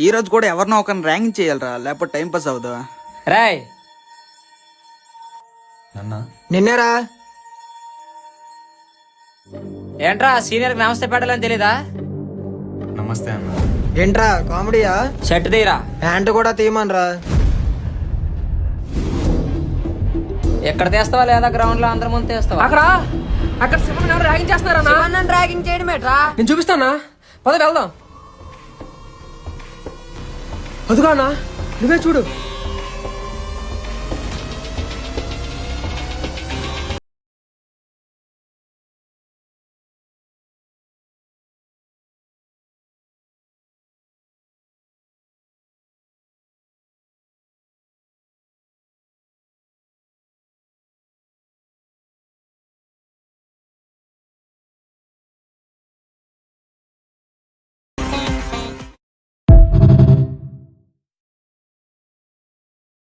ఈ రోజు కూడా ఎవరినో ఒకరిని ర్యాంకింగ్ చేయాలరా, లేకపోతే టైం పాస్ అవుదా. రాయ్ నిన్నేరా ఏంట్రా సీనియర్ నమస్తే పెట్టాలని తెలీదా? నమస్తే అన్న. ఏంట్రా కామెడీయా? షర్ట్ తీరా. ప్యాంట్ కూడా తీయమనరా. ఎక్కడ తీస్తావా లేదా గ్రౌండ్ లో అందరి ముందు తీస్తావా? అక్కడ సింహం ఎవరు ర్యాగింగ్ చేస్తున్నారన్నా? ర్యాగింగ్ చేయడమేట్రా? నేను చూపిస్తానా, పద వెళ్దాం. అదుగా అన్నా, నువ్వే చూడు.